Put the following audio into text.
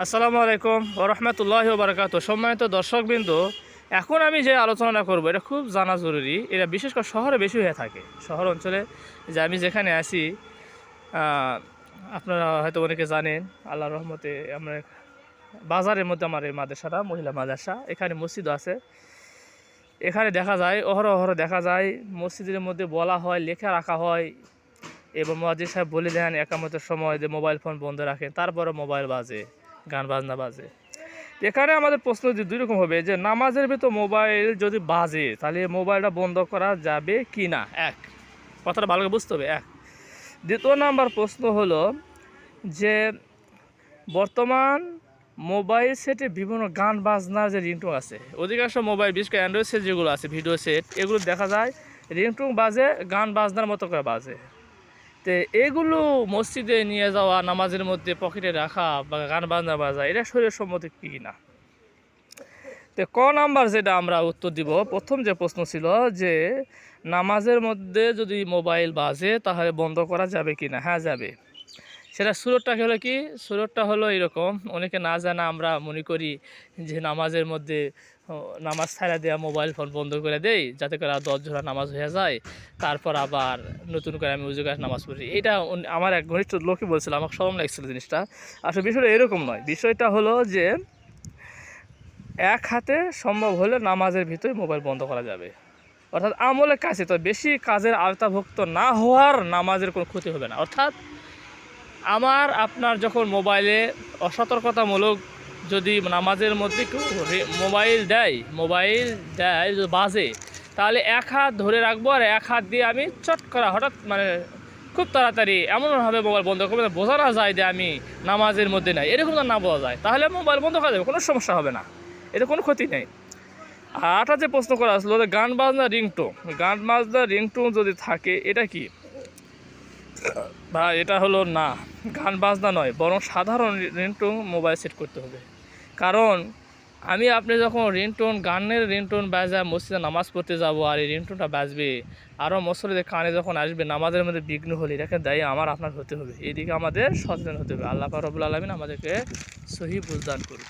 আসসালামু আলাইকুম ওয়া রাহমাতুল্লাহি ওয়া বারাকাতুহু। সম্মানিত দর্শকবৃন্দ, এখন আমি যে আলোচনা করব এটা খুব জানা জরুরি। এটা বিশেষ করে শহরে বেশি হয়ে থাকে। শহর অঞ্চলে যে আমি যেখানে আছি, আপনারা হয়তো অনেকে জানেন, আল্লাহর রহমতে আমরা বাজারের মধ্যে আমার এই মাদ্রাসাটা মহিলা মাদ্রাসা, এখানে মসজিদ আছে। এখানে দেখা যায় অহরহ দেখা যায় মসজিদের মধ্যে বলা হয়, লেখা রাখা হয় এবং মুয়াজ্জিন সাহেব বলে দেন একামতের সময় যে মোবাইল ফোন বন্ধ রাখেন, তারপরে মোবাইল বাজে, গান বাজনা বাজে। এখানে আমাদের প্রশ্ন যে দুই রকম হবে, যে নামাজের ভিতর মোবাইল যদি বাজে তাহলে মোবাইলটা বন্ধ করা যাবে কি না, এক কথাটা ভালো করে বুঝতে হবে। এক দ্বিতীয় নাম্বার প্রশ্ন হলো যে বর্তমান মোবাইল সেটে বিভিন্ন গান বাজনার যে রিংটোন আছে, অধিকাংশ মোবাইল বিশেষ করে অ্যান্ড্রয়েড সেট যেগুলো আছে, ভিডিও সেট, এগুলো দেখা যায় রিংটোন বাজে গান বাজনার মতো করে বাজে। তো এগুলো মসজিদে নিয়ে যাওয়া, নামাজের মধ্যে পকেটে রাখা বা গান বাজনা বাজা, এটা শরীরের সম্মতি কি না? তো ক নাম্বার যেটা আমরা উত্তর দিব, প্রথম যে প্রশ্ন ছিল যে নামাজের মধ্যে যদি মোবাইল বাজে তাহলে বন্ধ করা যাবে কি না, হ্যাঁ যাবে। সেটা সুরতটা হলো কি, সুরতটা হলো এরকম, অনেকে না জানা আমরা মনে করি যে নামাজের মধ্যে নামাজ ছাড়া দেওয়া মোবাইল ফোন বন্ধ করে দেই যাতে করে 10 জোড়া নামাজ হয়ে যায়, তারপর আবার নতুন করে আমি উজু করে নামাজ পড়ি। এটা আমার এক ঘনিষ্ঠ লোকই বলছিল, আমাকে সরম লাগছিল জিনিসটা। আসলে বিষয়টা এরকম নয়। বিষয়টা হলো যে এক হাতে সম্ভব হলে নামাজের ভিতরে মোবাইল বন্ধ করা যাবে, অর্থাৎ আমলের কাছে তো বেশি কাজের আওতাভুক্ত না হওয়ার নামাজের কোনো ক্ষতি হবে না। অর্থাৎ আপনার যখন মোবাইলে অসতর্কতামূলক যদি নামাজের মধ্যে কেউ মোবাইল দেয় যদি বাজে, তাহলে এক হাত ধরে রাখবো আর এক হাত দিয়ে আমি চট করা হঠাৎ খুব তাড়াতাড়ি এমনভাবে মোবাইল বন্ধ করবো বোঝা না যায় যে আমি নামাজের মধ্যে নাই, এরকম না বোঝা যায়, তাহলে মোবাইল বন্ধ করা যাবে, কোনো সমস্যা হবে না, এতে কোনো ক্ষতি নেই। আর যে প্রশ্ন করা আসলো যে গান বাজনা রিংটোন যদি থাকে, এটা কি বা এটা হলো না, গান বাজনা নয়, বরং সাধারণ রিংটোন মোবাইল সেট করতে হবে। কারণ আপনি যখন গানের রিংটোন বাজা মসজিদে নামাজ পড়তে যাব আর এই রিংটোনটা বাজবে, আরও মসজিদের কানে যখন আসবে, নামাজের মধ্যে বিঘ্ন হলে এটাকে দায়ী আপনার হতে হবে। এদিকে আমাদের সচেতন হতে হবে। আল্লাহ পাক রব্বুল আলামিন আমাদেরকে সহি বুঝদান করুন।